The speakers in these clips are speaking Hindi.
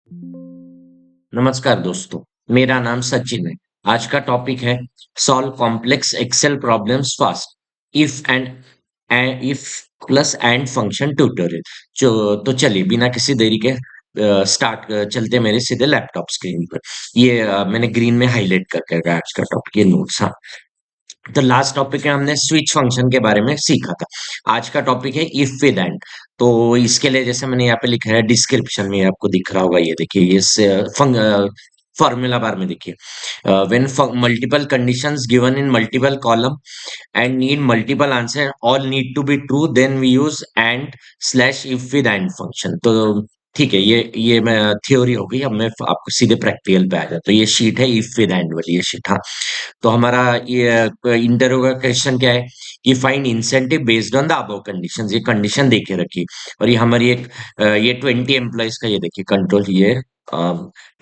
नमस्कार दोस्तों, मेरा नाम सचिन है। आज का टॉपिक है solve complex Excel problems fast if plus and function tutorial. तो चलिए बिना किसी देरी के स्टार्ट चलते मेरे सीधे लैपटॉप स्क्रीन पर। ये मैंने ग्रीन में हाईलाइट करके रखा है आज का टॉपिक, ये नोट्स। हाँ, तो लास्ट टॉपिक में हमने स्विच फंक्शन के बारे में सीखा था। आज का टॉपिक है इफ विद एंड। तो इसके लिए जैसे मैंने यहाँ पे लिखा है डिस्क्रिप्शन में, आपको दिख रहा होगा, ये देखिए, ये फॉर्मूला बार में देखिए, when multiple conditions given in multiple column and need multiple answer all need to be true then we use and slash if with and function. तो ठीक है, ये मैं थ्योरी हो गई। अब मैं आपको सीधे प्रैक्टिकल पे आ जाता। तो ये शीट है इफ विद एंड वाली, ये शीट। हाँ, तो हमारा ये इंटरोगेशन क्या है कि find incentive based on the above conditions. ये कंडीशन देके रखी, और ये हमारी एक ये 20 एम्प्लॉयज का, ये देखिए कंट्रोल, ये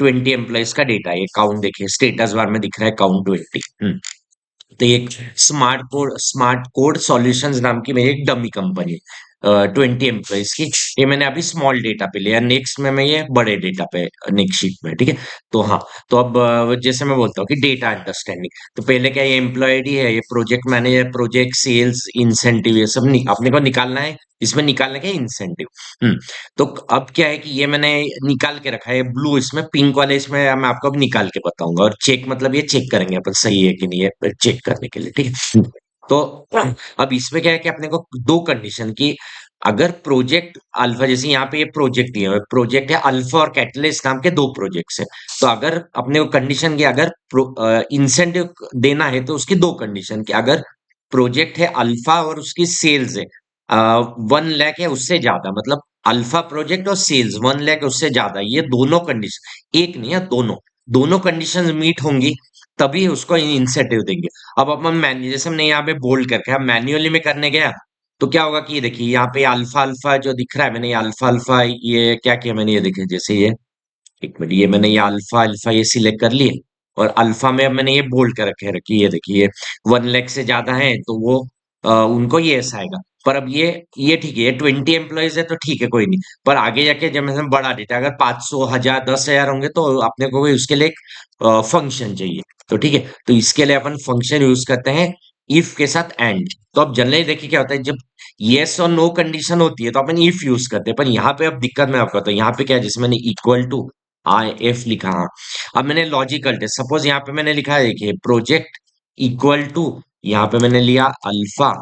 20 एम्प्लॉयज का डेटा, ये काउंट देखिए, स्टेटस बार में दिख रहा है काउंट 20। तो एक स्मार्ट कोड सॉल्यूशंस नाम की मेरी एक डमी कंपनी, 20 एम्प्लॉइज की। ये मैंने अभी स्मॉल डेटा पे लिया, नेक्स्ट में मैं ये बड़े डेटा पे, नेक्स्ट शीट में, ठीक है। तो हाँ, तो अब जैसे मैं बोलता हूँ कि डेटा अंडरस्टैंडिंग, तो पहले क्या, ये एम्प्लॉय आईडी है, ये project manager, project sales, incentive, ये सब अपने को निकालना है। इसमें निकालने का इंसेंटिव। तो अब क्या है कि ये मैंने निकाल के रखा है ब्लू, इसमें पिंक वाले, इसमें मैं आपको अब निकाल के बताऊंगा। और चेक मतलब ये चेक करेंगे अपन सही है कि नहीं है, चेक करने के लिए, ठीक है। तो अब इसमें क्या है कि अपने को दो कंडीशन की, अगर प्रोजेक्ट अल्फा, जैसे यहाँ पे ये प्रोजेक्ट है, प्रोजेक्ट है अल्फा और कैटलिस्ट नाम के दो प्रोजेक्ट्स है। तो अगर अपने को कंडीशन की, अगर इंसेंटिव देना है तो उसकी दो कंडीशन की, अगर प्रोजेक्ट है अल्फा और उसकी सेल्स है 1 लाख है उससे ज्यादा, मतलब अल्फा प्रोजेक्ट और सेल्स 1 लाख उससे ज्यादा, ये दोनों कंडीशन, एक नहीं है, दोनों दोनों कंडीशन मीट होंगी, तभी उसको इंसेंटिव देंगे। अब अपन जैसे हमने यहाँ पे बोल्ड करके, हम मैन्युअली में करने गया, तो क्या होगा कि ये देखिए यहाँ पे अल्फा अल्फा जो दिख रहा है, मैंने ये अल्फा अल्फा ये क्या किया मैंने, ये देखिए जैसे ये, एक मिनट, ये मैंने ये अल्फा अल्फा ये सिलेक्ट कर लिए, और अल्फा में अब मैंने ये बोल्ड कर रखे रखी, ये देखिए 1 लाख से ज्यादा है तो वो उनको ये ऐसा आएगा। पर अब ये ठीक है, ये 20 एम्प्लॉयज है तो ठीक है, कोई नहीं। पर आगे जाके जब मैं बड़ा डेटा, अगर 500 1000 10,000 होंगे, तो अपने को कोई उसके लिए एक फंक्शन चाहिए। तो ठीक है, तो इसके लिए अपन फंक्शन यूज करते हैं इफ के साथ एंड। तो अब जनरली देखिए क्या होता है, जब यस और नो कंडीशन होती है तो अपन इफ यूज करते हैं, पर यहाँ पे अब दिक्कत मैं आपको, तो यहाँ पे क्या है, जैसे मैंने इक्वल टू आई एफ लिखा, हाँ। अब मैंने लॉजिकल टेस्ट, सपोज यहाँ पे मैंने लिखा है, देखिए प्रोजेक्ट इक्वल टू, यहाँ पे मैंने लिया अल्फा,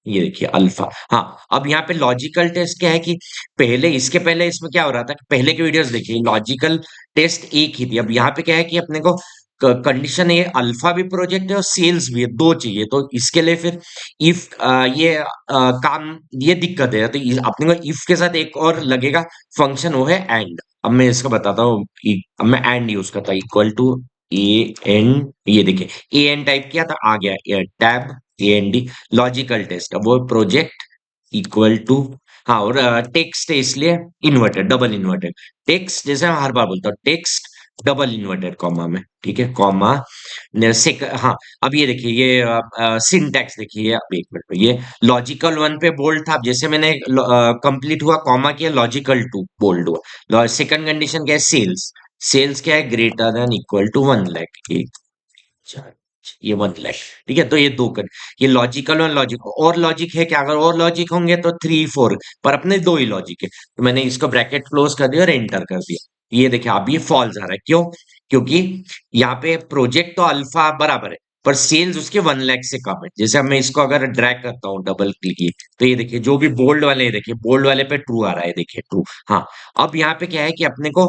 ये देखिए अल्फा। हाँ, अब यहाँ पे लॉजिकल टेस्ट क्या है कि पहले, इसके पहले इसमें क्या हो रहा था कि पहले के वीडियोस देखिए, लॉजिकल टेस्ट एक ही थी। अब यहाँ पे क्या है कि अपने को कंडीशन है अल्फा भी प्रोजेक्ट है और सेल्स भी है, दो चाहिए। तो इसके लिए फिर इफ काम, ये दिक्कत है, तो अपने को इफ के साथ एक और लगेगा फंक्शन, वो है एंड। अब मैं इसका बताता हूँ, अब मैं एंड यूज करता हूँ, इक्वल टू ए एन, ये देखिए ए एन टाइप किया था, आ गया tab A N D, logical test. अब वो प्रोजेक्ट इक्वल टू, हाँ, और टेक्स्ट है इसलिए इन्वर्टेड, डबल इन्वर्टेड टेक्स्ट, जैसे मैं हर बार बोलता हूँ, टेक्स्ट डबल इन्वर्टेड कॉमा में, ठीक है, कॉमा हाँ। अब ये देखिए, ये सिंटैक्स देखिए, अब एक मिनट में, ये लॉजिकल वन पे बोल्ड था, अब जैसे मैंने कंप्लीट हुआ कॉमा किया, लॉजिकल टू बोल्ड हुआ। सेकंड कंडीशन क्या है, सेल्स, सेल्स क्या है, greater than equal to 1 lakh, एक चार, ये 1 लाख, ठीक है। तो ये दो कर, ये लॉजिकल और लॉजिक, और लॉजिक है क्या, अगर और लॉजिक होंगे तो 3 4, पर अपने दो ही लॉजिक है, तो मैंने इसको ब्रैकेट क्लोज कर दिया और एंटर कर दिया। ये देखिए अब ये फॉल्स आ रहा है, क्यों, क्योंकि यहाँ पे प्रोजेक्ट तो अल्फा बराबर है, पर सेल्स उसके 1 लाख से कम है। जैसे अब मैं इसको अगर ड्रैग करता हूँ डबल क्लिक, तो ये देखिए जो भी बोल्ड वाले हैं, देखिए बोल्ड वाले पे ट्रू आ रहा है, देखिए ट्रू। हाँ, अब यहाँ पे क्या है कि अपने को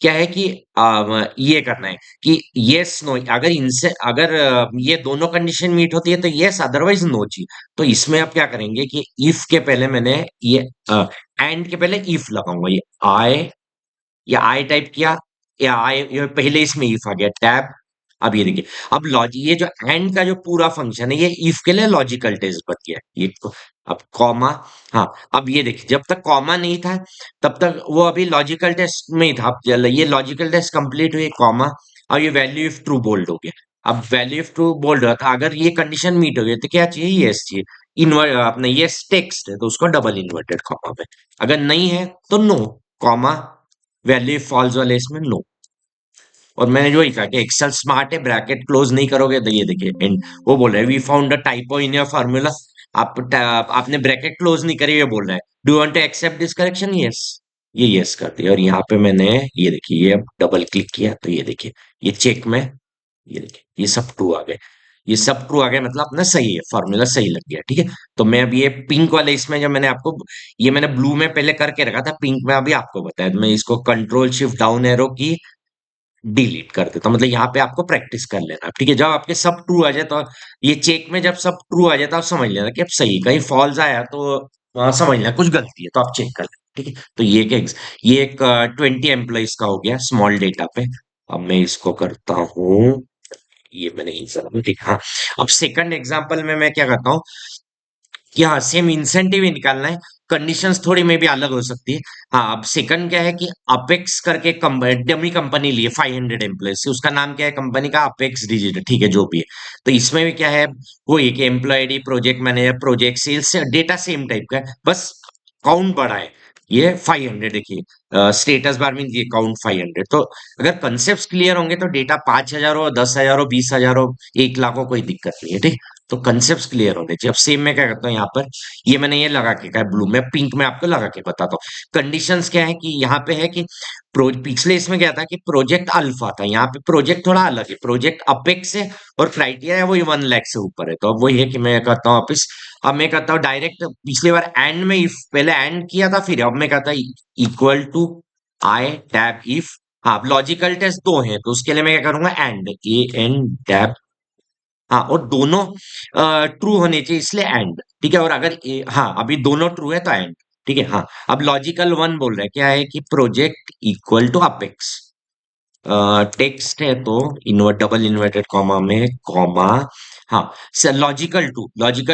क्या है कि ये करना है कि यस नो, अगर इनसे, अगर ये दोनों कंडीशन मीट होती है तो यस, अदरवाइज नो चाहिए। तो इसमें आप क्या करेंगे कि इफ के पहले मैंने ये एंड के पहले इफ लगाऊंगा, ये आई, या आई टाइप किया, या आई, ये पहले इसमें इफ आ गया टैब। अब ये देखिए, अब लॉजिक, ये जो एंड का जो पूरा फंक्शन है, ये इफ के लिए लॉजिकल टेस्ट बन गया ये तो। अब कॉमा, हाँ, अब ये देखिए, जब तक कॉमा नहीं था तब तक वो अभी लॉजिकल टेस्ट में ही था। अब ये लॉजिकल टेस्ट कंप्लीट हुई, कॉमा, और ये वैल्यू इफ ट्रू बोल्ड हो गया। अब वैल्यू इफ ट्रू बोल्ड रहा था, अगर ये कंडीशन मीट हो गई तो क्या चाहिए, यस चाहिए। इन्वर्ट अपने यस टेक्स्ट है तो उसको डबल इन्वर्टेड कॉमा में, अगर नहीं है तो नो, कॉमा, वैल्यू फॉल्स वाले इसमें नो। और मैंने जो ही कहा कि एक्सेल स्मार्ट है, ब्रैकेट क्लोज नहीं करोगे तो ये देखिए एंड वो बोल रहा है we found a typo in your formula. आपने ब्रैकेट क्लोज नहीं करी, ये बोल रहा है do want to accept this correction, yes. ये यस कर दिया और यहाँ पे मैंने ये देखिए ये अब डबल क्लिक किया तो ये देखिए ये चेक में, ये देखिए ये सब ट्रू आ गए। ये सब ट्रू आ गए मतलब अपना सही है, फॉर्मूला सही लग गया, ठीक है। तो मैं अब ये पिंक वाले इसमें जब मैंने आपको ये मैंने ब्लू में पहले करके रखा था, पिंक में अभी आपको बताया, तो मैं इसको कंट्रोल शिफ्ट डाउन एरो की डिलीट कर देता हूं। मतलब यहाँ पे आपको प्रैक्टिस कर लेना, ठीक है। जब आपके सब ट्रू आ जाए तो ये चेक में जब सब ट्रू आ जाए तो आप समझ लेना कि अब सही, कहीं फॉल्स आया तो वहां समझ लेना कुछ गलती है तो आप चेक कर लेना, ठीक है। तो ये एक 20 एम्प्लॉइज का हो गया स्मॉल डेटा पे। अब मैं इसको करता हूँ, ये मैंने एग्जाम्पल, ठीक, हाँ। अब सेकंड एग्जाम्पल में मैं क्या करता हूँ कि हाँ सेम इंसेंटिव ही निकालना है, कंडीशंस थोड़ी में भी अलग हो सकती है। हाँ अब सेकंड क्या है कि अपेक्स करके डमी कंपनी लिए 500 एम्प्लॉय से, उसका नाम क्या है कंपनी का, अपेक्स डिजिटल, ठीक है जो भी है। तो इसमें भी क्या है, वो एक employee ID, project manager, project sales, data same type का है, बस काउंट बड़ा है। ये 500 देखिए, स्टेटस बार में ये काउंट 500। तो अगर कंसेप्ट क्लियर होंगे तो डेटा 5,000 हो, 10,000 हो, 20,000 हो, 1 लाख हो, कोई दिक्कत नहीं है, ठीक। तो कंसेप्ट क्लियर होने चाहिए। अब सेम मैं क्या करता हूँ यहाँ पर, ये मैंने ये लगा के क्या ब्लू में, पिंक में आपको लगा के बताता हूँ। कंडीशंस क्या है कि यहाँ पे है कि पिछले इसमें क्या था कि प्रोजेक्ट अल्फा था, यहाँ पे प्रोजेक्ट थोड़ा अलग है, प्रोजेक्ट अपेक्स है और क्राइटेरिया है वही 1 लाख से ऊपर है। तो अब वही है कि मैं करता हूँ वापिस, अब मैं करता हूँ डायरेक्ट, पिछली बार एंड में इफ पहले एंड किया था, फिर अब मैं कहता हूँ equal to I tab if. हाँ लॉजिकल टेस्ट दो हैं तो उसके लिए मैं क्या करूंगा, एंड ए एन टैब, हाँ और दोनों ट्रू होने चाहिए इसलिए एंड, ठीक है। और अगर हाँ अभी दोनों ट्रू है तो एंड, ठीक है। हाँ अब लॉजिकल वन बोल रहा है क्या है कि project equal to apex, text है तो डबल इन्वर्टेड कॉमा में कॉमा, हाँ लॉजिकल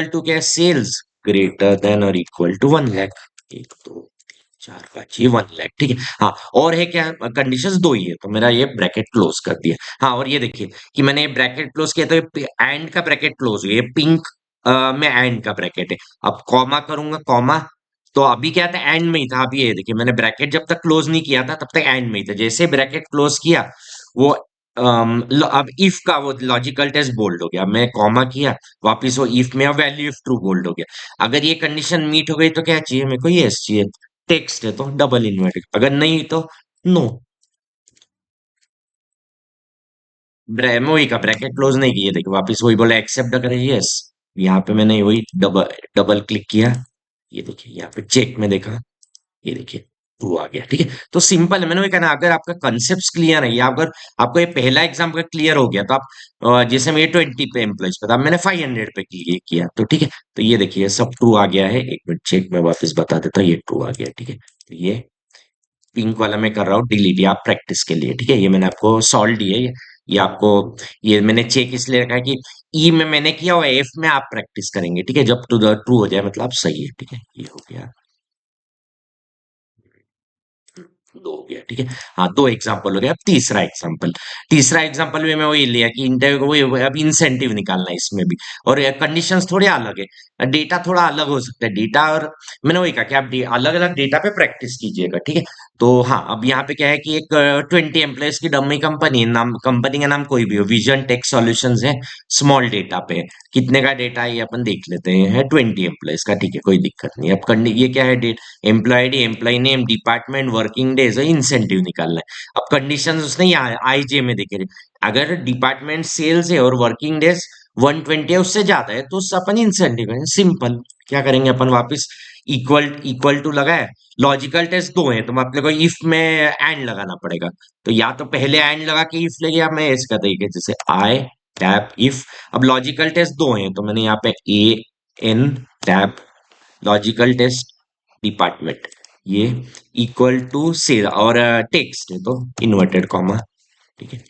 टू क्या है, सेल्स ग्रेटर देन और इक्वल टू 1 लाख, एक दो चार पाँच, ये 1 लाख, ठीक है। हाँ और है क्या, कंडीशंस दो ही है तो मेरा ये ब्रैकेट क्लोज कर दिया। हाँ और ये देखिए कि मैंने ये ब्रैकेट क्लोज किया तो ये एंड का ब्रैकेट क्लोज हुआ, ये पिंक में एंड का ब्रैकेट है। अब कॉमा करूंगा, कॉमा, तो अभी क्या था एंड में ही था, अभी ये देखिए मैंने ब्रैकेट जब तक क्लोज नहीं किया था तब तक एंड में ही था, जैसे ब्रैकेट क्लोज किया वो अब इफ का वो लॉजिकल टेस्ट बोल्ड हो गया, मैं कॉमा किया वापिस वो इफ में वैल्यू इफ ट्रू बोल्ड हो गया। अगर ये कंडीशन मीट हो गई तो क्या चाहिए मेरे को, यस चाहिए, टेक्स्ट है तो डबल इन्वर्टेड, अगर नहीं तो नो। वही का ब्रैकेट क्लोज नहीं किया, देखिए वापस वही बोला एक्सेप्ट करे, यस। यहाँ पे मैंने वही डबल डबल क्लिक किया, ये देखिए यहाँ पे चेक में देखा, ये देखिए ट्रू आ गया, ठीक है। तो सिंपल है, मैंने वही कहना अगर आपका कंसेप्ट क्लियर है या अगर आपको ये पहला एग्जाम का क्लियर हो गया तो आप जैसे मैं 20 पे एम्प्लॉइज पे था, मैंने 500 पे क्लिक किया तो ठीक है। तो ये देखिए सब ट्रू आ गया है, एक मिनट चेक में वापस बता देता हूँ, ये ट्रू आ गया, ठीक है। तो ये पिंक वाला मैं कर रहा हूँ डिलीट, या आप प्रैक्टिस के लिए, ठीक है। ये मैंने आपको सॉल्व दी है, ये आपको, ये मैंने चेक इसलिए रखा है कि ई में मैंने किया और एफ में आप प्रैक्टिस करेंगे, ठीक है। जब टू द ट्रू हो जाए मतलब आप सही है, ठीक है। ये हो गया, दो हो गया, ठीक है। हाँ दो एग्जांपल हो गया। अब तीसरा एग्जांपल भी मैं वही लिया कि इंटरव्यू को वही अब इंसेंटिव निकालना है इसमें भी, और कंडीशंस थोड़े अलग है, डेटा थोड़ा अलग हो सकता है डेटा, और मैंने वही कहा कि आप अलग अलग डेटा पे प्रैक्टिस कीजिएगा, ठीक है। तो हाँ अब यहाँ पे क्या है कि एक 20 एम्प्लॉयज की डमी कंपनी, नाम कंपनी का नाम कोई भी हो, विजन टेक सॉल्यूशंस है, स्मॉल डेटा पे कितने का डेटा है ये अपन देख लेते हैं, 20 एम्प्लॉयज का, ठीक है कोई दिक्कत नहीं। अब ये क्या है, employee ID, employee name, department, working days और इंसेंटिव निकालना है। अब कंडीशंस उसने यहाँ आईजे में देखे, अगर डिपार्टमेंट सेल्स है और वर्किंग डेज 120 है उससे ज्यादा है तो उससे अपन इंसेंटिव है, सिंपल। क्या करेंगे अपन वापस, इक्वल टू लगाए, लॉजिकल टेस्ट दो है तो मैं अपने को इफ में एंड लगाना पड़ेगा। तो या तो पहले एंड लगा के इफ लगे, या मैं इसका तरीके जैसे आई टैप इफ। अब लॉजिकल टेस्ट दो हैं तो मैंने यहाँ पे A N type logical test department, ये इक्वल टू से और टेक्स्ट है तो इन्वर्टेड कॉमा, ठीक है।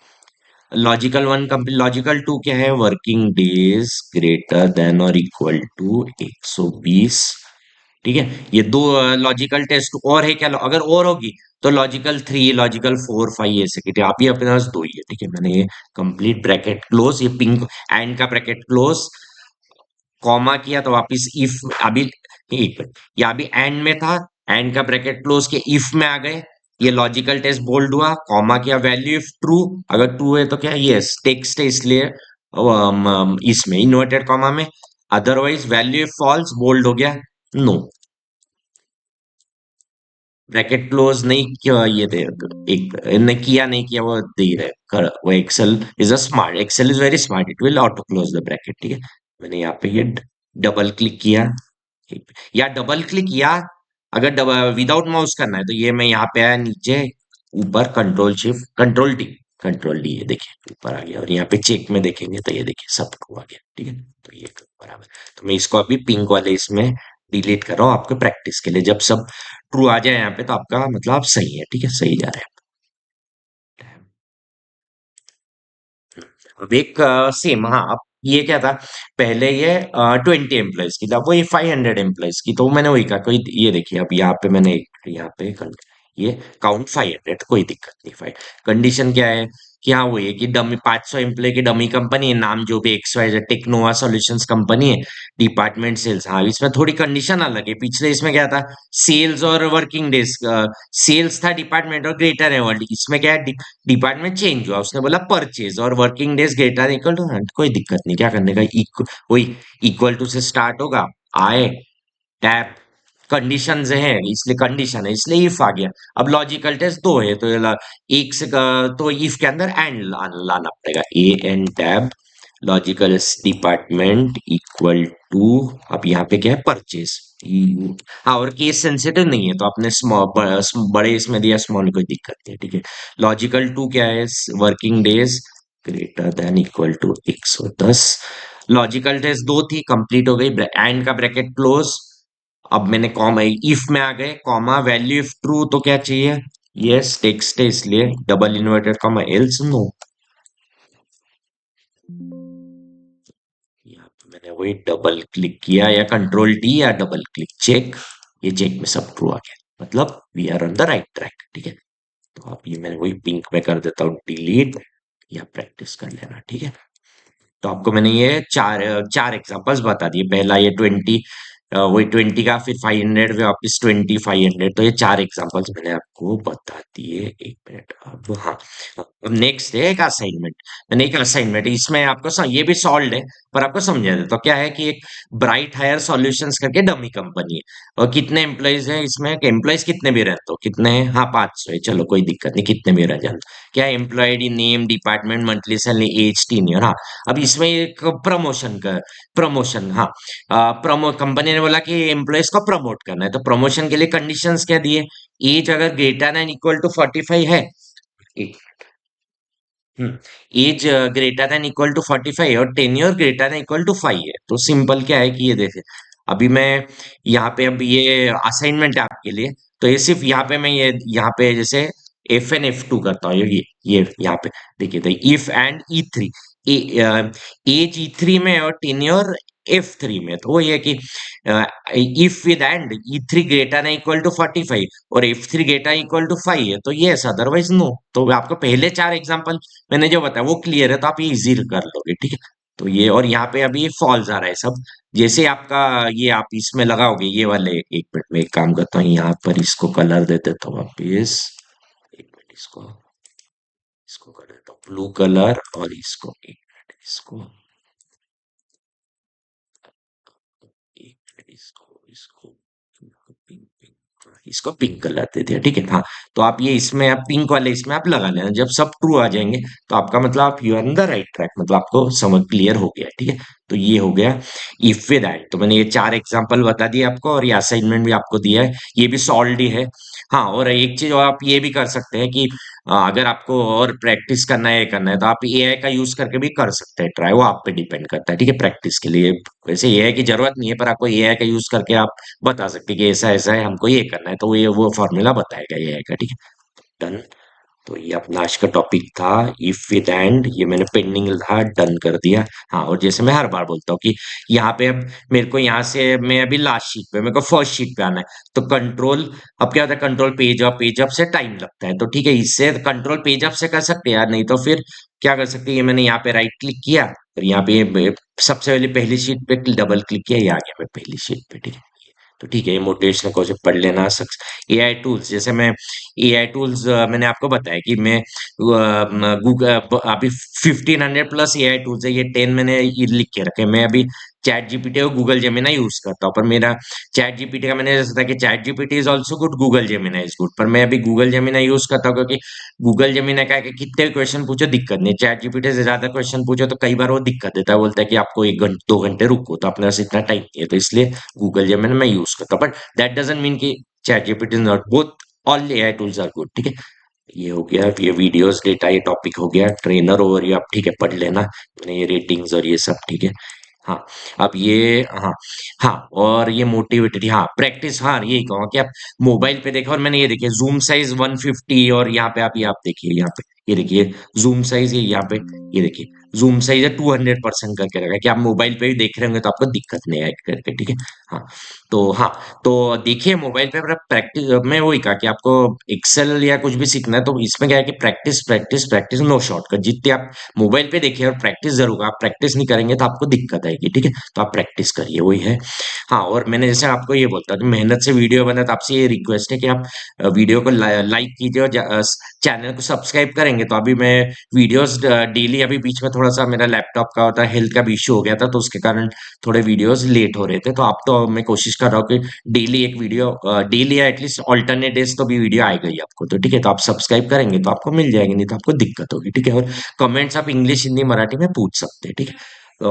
लॉजिकल टू क्या है, वर्किंग डेज ग्रेटर देन और इक्वल टू 120, ठीक है। ये दो लॉजिकल टेस्ट और है क्या, अगर और होगी तो लॉजिकल 3, लॉजिकल 4, 5 ऐसे की, आप ही अपने पास दो ही है, ठीक है। मैंने ये कंप्लीट ब्रैकेट क्लोज, ये पिंक एंड का ब्रैकेट क्लोज, कॉमा किया तो वापिस इफ, अभी एक मिनट, या अभी एंड में था, एंड का ब्रैकेट क्लोज के इफ में आ गए, ये लॉजिकल टेस्ट बोल्ड हुआ, कॉमा किया, वैल्यू इफ ट्रू, अगर ट्रू है तो क्या, यस टेक्स्ट है इसलिए इसमें इन्वर्टेड कॉमा में, otherwise value if false bold हो गया, नो। ब्रैकेट क्लोज नहीं किया, ये दे एक ने किया नहीं किया वो दे रहे वो Excel is a smart, Excel is very smart, it will auto close the bracket, ठीक है। मैंने यहाँ पे ये डबल क्लिक किया, या डबल क्लिक, या अगर विदाउट माउस करना है तो ये मैं यहाँ पे आया नीचे, ऊपर control shift control D, control D, ये देखिए ऊपर आ गया, और यहाँ पे चेक में देखेंगे तो ये देखिए सब ट्रू आ गया, ठीक है। तो ये बराबर, तो मैं इसको अभी पिंक वाले इसमें डिलीट कर रहा हूँ आपके प्रैक्टिस के लिए, जब सब ट्रू आ जाए यहाँ पे तो आपका मतलब आप सही है, ठीक है, सही जा रहे हैं। अब एक सेम, हाँ, अब ये क्या था, पहले ये 20 एम्प्लॉयज की था, वो ये 500 एम्प्लॉयज की, तो मैंने वही कहा कोई, ये देखिए अब यहाँ पे मैंने यहाँ पे ये काउंट 500, कोई दिक्कत नहीं, फाइन। कंडीशन क्या है कि हाँ वो ये कि डमी 500 एम्प्लॉय की डमी कंपनी है, नाम जो भी X Y Z Technova solutions company है, डिपार्टमेंट सेल्स, हाँ इसमें थोड़ी कंडीशन अलग है, पिछले इसमें क्या था, सेल्स और वर्किंग डेज, सेल्स था डिपार्टमेंट और ग्रेटर है वर्ल्ड, इसमें क्या है डिपार्टमेंट चेंज हुआ, उसने बोला परचेज और working days greater equal to, कोई दिक्कत नहीं, क्या करने का, वही इक्वल टू से स्टार्ट होगा, आए टैब, कंडीशंस है इसलिए कंडीशन है इसलिए इफ आ गया। अब लॉजिकल टेस्ट दो है तो एक से तो इफ के अंदर एंड लाना पड़ेगा, A N tab logical department equal to, अब यहाँ पे क्या है परचेज, हाँ और केस सेंसिटिव नहीं है तो आपने स्मॉल बड़े इसमें दिया, स्मॉल कोई दिक्कत नहीं है, ठीक है। लॉजिकल टू क्या है, working days greater than equal to 110, logical test दो थी कंप्लीट हो गई, एंड का ब्रैकेट क्लोज, अब मैंने कॉमा इफ में आ गए, कॉमा वैल्यू इफ ट्रू तो क्या चाहिए, यस टेक्स्ट है इसलिए double inverted comma else no, यहाँ पे मैंने वही डबल क्लिक किया या कंट्रोल डी या डबल क्लिक चेक, ये चेक में सब ट्रू आ गया, मतलब we are on the right track, ठीक है। तो आप ये मैंने वही पिंक में कर देता हूँ डिलीट, या प्रैक्टिस कर लेना, ठीक है। तो आपको मैंने ये चार चार एग्जांपल्स बता दिए, पहला ये 20, वही 20 का, फिर 500, फिर वापस 20 500, तो ये चार एग्जांपल्स मैंने आपको बता दिए, एक मिनट अब, हाँ अब नेक्स्ट है एक असाइनमेंट, मैंने एक असाइनमेंट इसमें आपको ये भी सॉल्व है पर आपको समझा दे, तो क्या है कि एक ब्राइट हायर सॉल्यूशंस करके डमी कंपनी है, और कितने एम्प्लॉयज है इसमें, एम्प्लॉयज कितने भी रहते हो, कितने हैं, हाँ 500 है, चलो कोई दिक्कत नहीं, कितने भी रह जाए, क्या employed name department monthly salary as tenure, हाँ। अब इसमें एक प्रमोशन का, प्रमोशन, हाँ, प्रमो कंपनी ने बोला कि एम्प्लॉयज को प्रमोट करना है, तो प्रमोशन के लिए कंडीशंस क्या दिए, एज अगर ग्रेटर देन इक्वल टू 45 है, age greater than equal to 45 और tenure greater than equal to 5 है, तो सिंपल क्या है कि ये देखे, अभी मैं यहाँ पे, अब ये असाइनमेंट है आपके लिए, तो ये सिर्फ यहाँ पे मैं ये यहाँ पे जैसे F1 F2 करता हूँ, ये यहाँ पे देखिए, तो if and E3, as E3 में और टेन्योर F3 में, तो वो ये कि if with and E3 greater than equal to 45 और F3 ग्रेटर इक्वल टू 5 है तो यस, अदरवाइज नो, तो आपको पहले चार एग्जांपल मैंने जो बताया वो क्लियर है तो आप ये इजी कर लोगे, ठीक है। तो ये, और यहाँ पे अभी फॉल्स आ रहा है सब, जैसे आपका ये आप इसमें लगाओगे ये वाले, एक मिनट में एक काम करता हूँ, यहाँ पर इसको कलर दे देता हूँ वापिस, एक मिनट इसको इसको कर देता हूँ ब्लू कलर, और इसको एक मिनट इसको, एक मिनट इसको इसको पिंक पिंक, इसको पिंक कलर दे दिया, ठीक है, हाँ। तो आप ये इसमें आप पिंक वाले इसमें आप लगा लेना, जब सब ट्रू आ जाएंगे तो आपका मतलब आप you are in the right track, मतलब आपको समझ क्लियर हो गया, ठीक है। तो ये हो गया इफ विद एंड, तो मैंने ये चार एग्जांपल बता दिए आपको, और ये असाइनमेंट भी आपको दिया है, ये भी सॉल्व ही है। हाँ, और एक चीज और आप ये भी कर सकते हैं कि अगर आपको और प्रैक्टिस करना है, करना है तो आप एआई का यूज करके भी कर सकते हैं ट्राई, वो आप पे डिपेंड करता है, ठीक है, प्रैक्टिस के लिए। वैसे एआई की जरूरत नहीं है पर आपको एआई का यूज करके आप बता सकते हैं कि ऐसा ऐसा है, हमको ये करना है, तो ये वो फॉर्मूला बताएगा एआई का, ठीक है, डन। तो ये अपना आज का टॉपिक था इफ विद एंड, ये मैंने पेंडिंग था, डन कर दिया। हाँ, और जैसे मैं हर बार बोलता हूँ कि यहाँ पे अब मेरे को यहाँ से, मैं अभी लास्ट शीट पे, मेरे को फर्स्ट शीट पे आना है, तो कंट्रोल, अब क्या होता है कंट्रोल पेज अप से टाइम लगता है, तो ठीक है, इससे कंट्रोल पेज अप से कर सकते हैं यार, नहीं तो फिर क्या कर सकते हैं, ये मैंने यहाँ पे राइट क्लिक किया, फिर यहाँ पे सबसे पहले पहली शीट पे डबल क्लिक किया, ये आ गया मैं पहली शीट पे, ठीक है। तो ठीक है, ये मोटिवेशनल कोच पढ़ लेना। सक्स एआई टूल्स, जैसे मैं एआई टूल्स मैंने आपको बताया कि मैं गूगल अभी 1500 प्लस एआई टूल्स है, ये 10 मैंने ये लिख के रखे। मैं अभी चैट जीपीटी और गूगल जेमिना यूज करता हूँ, पर मेरा चैट जीपीटी का मैंने जैसा था कि chat GPT is also good, Google जेमिना is good, पर मैं अभी गूगल जेमिना यूज करता हूँ क्योंकि गूगल जेमिना का है कि कितने भी क्वेश्चन पूछो दिक्कत नहीं, चैट जीपीटी से ज्यादा क्वेश्चन पूछो तो कई बार वो दिक्कत देता है, बोलता है कि आपको 1 घंटे 2 घंटे रुको, तो अपने पास इतना टाइम नहीं है, तो इसलिए गूगल जेमिना मैं यूज करता हूँ। बट दैट डजंट मीन कि chat GPT is not, both all AI tools are good, ठीक है। ये हो गया, ये वीडियोस डेटा ये टॉपिक हो गया, ट्रेनर ओवर ये आप ठीक है पढ़ लेना, मैंने ये रेटिंग्स और ये सब ठीक है। हाँ, अब ये हाँ, हाँ, और ये मोटिवेटेड, हाँ, प्रैक्टिस, हाँ, यही कहूँगा कि आप मोबाइल पे देखो, और मैंने ये देखिए ज़ूम साइज़ 150, और यहाँ पे आप देखिए यहाँ पे, ये देखिए ज़ूम साइज़ ये यहाँ पे, ये देखिए ज़ूम साइज़ है 200% करके रखा है कि आप मोबाइल पे भी देख रहे होंगे तो आपको दिक्कत नहीं आएगी करके, ठीक है। हाँ, तो हाँ, तो देखिए मोबाइल पे अगर प्रैक्टिस, मैं वही कहा कि आपको एक्सेल या कुछ भी सीखना है तो इसमें क्या है कि practice practice practice, no shortcut. जितने आप मोबाइल पे देखिए और प्रैक्टिस जरूर, आप प्रैक्टिस नहीं करेंगे तो आपको दिक्कत आएगी, ठीक है। तो आप प्रैक्टिस करिए, वही है। हाँ, और मैंने जैसे आपको ये बोलता हूँ कि मेहनत से वीडियो बना, तो आपसे ये रिक्वेस्ट है कि आप वीडियो को लाइक कीजिए, और चैनल को सब्सक्राइब करेंगे तो अभी मैं वीडियोस डेली, अभी बीच में थोड़ा सा मेरा लैपटॉप का होता है, हेल्थ का भी इशू हो गया था, तो उसके कारण थोड़े वीडियोस लेट हो रहे थे, तो आप तो मैं कोशिश कर रहा हूँ कि डेली एक वीडियो, डेली या एटलीस्ट ऑल्टरनेट डेज तो भी वीडियो आएगा ही आपको, तो ठीक है। तो आप सब्सक्राइब करेंगे तो आपको मिल जाएगी, नहीं तो आपको दिक्कत होगी, ठीक है। और कमेंट्स आप इंग्लिश हिंदी मराठी में पूछ सकते हैं, ठीक है। तो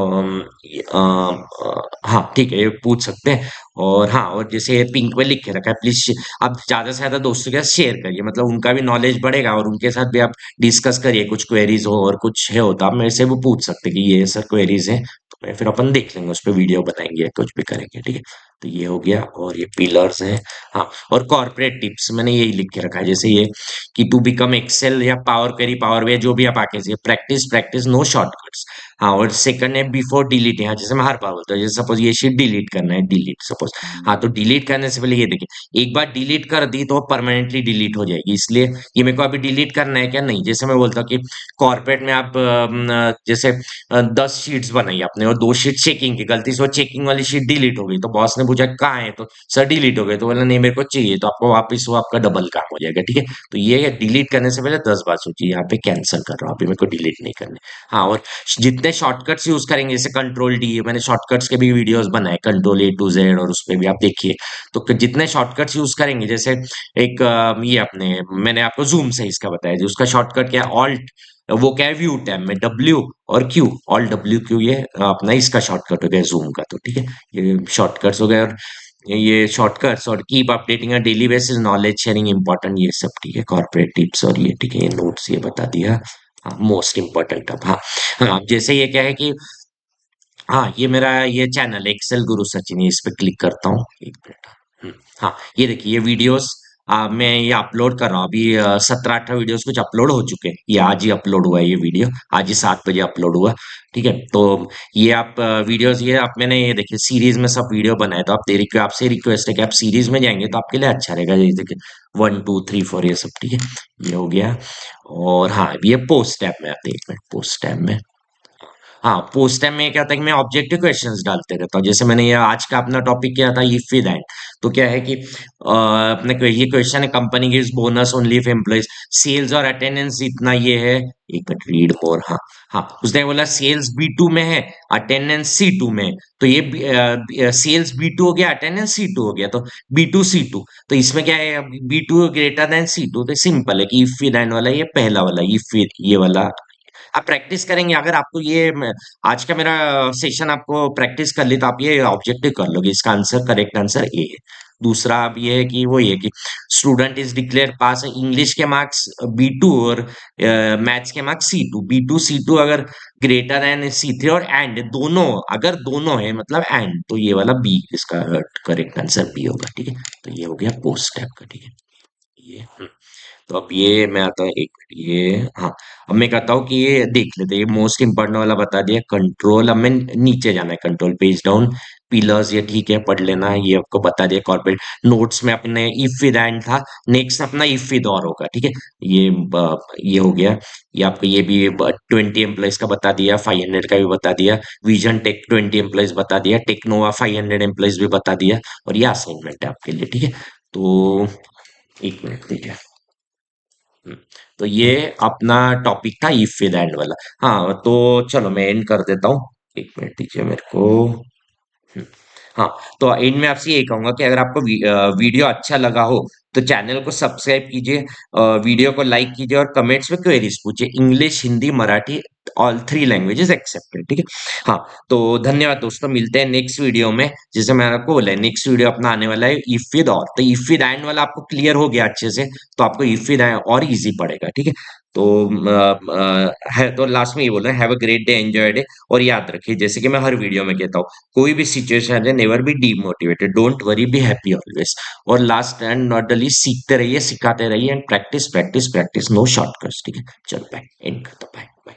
हाँ ठीक है, ये पूछ सकते हैं। और हाँ, और जैसे पिंक में लिख के रखा है, प्लीज आप ज्यादा से ज्यादा दोस्तों के साथ शेयर करिए, मतलब उनका भी नॉलेज बढ़ेगा और उनके साथ भी आप डिस्कस करिए, कुछ क्वेरीज हो और कुछ है हो तो आप मेरे से वो पूछ सकते हैं कि ये सर क्वेरीज है, तो मैं फिर अपन देख लेंगे, उस पर वीडियो बनाएंगे, कुछ भी करेंगे, ठीक है। तो ये हो गया, और ये पिलर्स हैं। हाँ, और कॉर्पोरेट टिप्स मैंने यही लिख के रखा है, जैसे ये कि टू बिकम एक्सेल या पावर क्वेरी, पावर वे, जो भी आप आके से प्रैक्टिस प्रैक्टिस, नो शॉर्टकट्स। हाँ, और सेकंड है बिफोर डिलीट, हाँ जैसे मैं हर बार बोलता हूँ, जैसे सपोज ये शीट डिलीट करना है, डिलीट सपोज, हाँ तो डिलीट करने से पहले ये देखिए, एक बार डिलीट कर दी तो परमानेंटली डिलीट हो जाएगी, इसलिए ये मेरे को अभी डिलीट करना है क्या, नहीं। जैसे मैं बोलता हूँ कि कॉर्पोरेट में आप जैसे 10 शीट्स बनाई आपने और 2 शीट चेकिंग की, गलती से वो चेकिंग वाली शीट डिलीट हो गई, तो बॉस ने पूछा कहाँ है, तो सर डिलीट हो गए, तो बोला नहीं मेरे को चाहिए, तो आपको वापस वो आपका डबल काम हो जाएगा, ठीक है। तो ये है, डिलीट करने से पहले 10 बार सोचिए, यहाँ पे कैंसिल कर रहा हूँ, अभी मेरे को डिलीट नहीं करने। हाँ, और जितने शॉर्टकट्स यूज करेंगे, जैसे कंट्रोल डी, मैंने शॉर्टकट्स के भी वीडियोस बनाए, कंट्रोल ए टू जेड, और उस पे भी आप देखिए। तो जितने शॉर्टकट्स यूज करेंगे, जैसे एक ये अपने मैंने आपको जूम से इसका बताया, जो उसका शॉर्टकट क्या है, ऑल्ट, वो क्या है व्यू टैब में डब्ल्यू और क्यू, ऑल डब्ल्यू क्यू, ये अपना इसका शॉर्टकट हो गया जूम का, तो ठीक है। ये शॉर्टकट्स हो गए, और ये शॉर्टकट्स, और keep updating daily basis, knowledge sharing important, ये सब ठीक है, कॉर्पोरेट टिप्स, और ये ठीक है, ये नोट्स ये बता दिया। हाँ, मोस्ट इंपॉर्टेंट अब, हाँ। हाँ, जैसे ये क्या है कि हाँ, ये मेरा ये चैनल एक्सेल गुरु सचिन, इस पे क्लिक करता हूँ, एक मिनट। हाँ, ये देखिए ये वीडियोस मैं ये अपलोड कर रहा हूँ अभी, 17-18 वीडियोस कुछ अपलोड हो चुके हैं, ये आज ही अपलोड हुआ है, ये वीडियो आज ही 7 बजे अपलोड हुआ, ठीक है। तो ये आप वीडियोस, ये आप मैंने ये देखिए सीरीज में सब वीडियो बनाए, तो आप देखिए, आपसे रिक्वेस्ट है कि आप सीरीज में जाएंगे तो आपके लिए अच्छा रहेगा, ये देखिए 1 2 3 4 ये सब, ठीक है। ये हो गया, और हाँ, ये पोस्ट टैब में आते हैं, 1 मिनट, पोस्ट टैब में, हाँ, पोस्ट टाइम में क्या होता है कि मैं ऑब्जेक्टिव क्वेश्चंस डालते रहता हूँ, जैसे मैंने ये आज का अपना टॉपिक किया था इफ विद एंड, तो क्या है कि अपने ये क्वेश्चन है, company gives bonus only if employees, sales और अटेंडेंस इतना ये है, एक मिनट रीड मोर, हाँ, हाँ, उसने बोला सेल्स B2 में है, अटेंडेंस C2 में है, तो ये सेल्स B2 हो गया, अटेंडेंस C2 हो गया, तो B2 C2, तो इसमें क्या है, B2 ग्रेटर देन C2, तो सिंपल है कि इफ विद एंड वाला, ये पहला वाला इफ विद, ये वाला आप प्रैक्टिस करेंगे, अगर आपको ये आज का मेरा सेशन आपको प्रैक्टिस कर ली तो आप ये ऑब्जेक्टिव कर लोगे, इसका आंसर, करेक्ट आंसर ए है। दूसरा अब ये है कि वो ये कि student is declare pass, English के मार्क्स B2 और मैथ्स के मार्क्स C2, B2 C2 अगर ग्रेटर देन C3, और एंड दोनों, अगर दोनों है मतलब एंड, तो ये वाला बी, इसका करेक्ट आंसर बी होगा, ठीक है। तो ये हो गया पोस्ट टैब का, ठीक है। ये तो अब ये मैं आता हूँ एक मिनट ये, हाँ, अब मैं कहता हूँ कि ये देख लेते हैं, ये मोस्ट इंपॉर्टेंट वाला बता दिया कंट्रोल। अब मैं नीचे जाना है, कंट्रोल पेज डाउन, पिलर्स, ये ठीक है पढ़ लेना है, ये आपको बता दिया। कॉर्पोरेट नोट्स में अपने इफ विद एंड था, नेक्स्ट अपना इफ विद और होगा, ठीक है। ये ये हो गया। ये आपको ये भी 20 एम्प्लॉयज का बता दिया, 500 का भी बता दिया, विजन टेक 20 एम्प्लॉयज बता दिया, टेक्नोवा 500 एम्प्लॉयज भी बता दिया। और ये असाइनमेंट है आपके लिए, ठीक है। तो एक मिनट दीजिए। हम्म, तो ये अपना टॉपिक था इफ विद एंड वाला। हाँ तो चलो मैं एंड कर देता हूँ, एक मिनट दीजिए मेरे को। हम्म, हाँ, तो एंड में आपसे यही कहूंगा कि अगर आपको वीडियो अच्छा लगा हो तो चैनल को सब्सक्राइब कीजिए, वीडियो को लाइक कीजिए और कमेंट्स में क्वेरीज पूछिए, English, Hindi, Marathi, all 3 languages accepted, ठीक है। हाँ, तो धन्यवाद दोस्तों, मिलते हैं नेक्स्ट वीडियो में। जैसे मैंने आपको बोला है, नेक्स्ट वीडियो अपना आने वाला है इफ विद और, तो इफ विद एंड वाला आपको क्लियर हो गया अच्छे से, तो आपको इफ विद और इजी पड़ेगा, ठीक है। तो है तो लास्ट में ये बोल रहे हैं, have a great day, enjoy day. और याद रखिए, जैसे कि मैं हर वीडियो में कहता हूँ, कोई भी सिचुएशन है, never be demotivated, don't worry, be happy always. और last and not the least, सीखते रहिए, सिखाते रहिए, and practice practice practice, no shortcuts, ठीक है। चलो बाय, एंड करता, बाय बाय।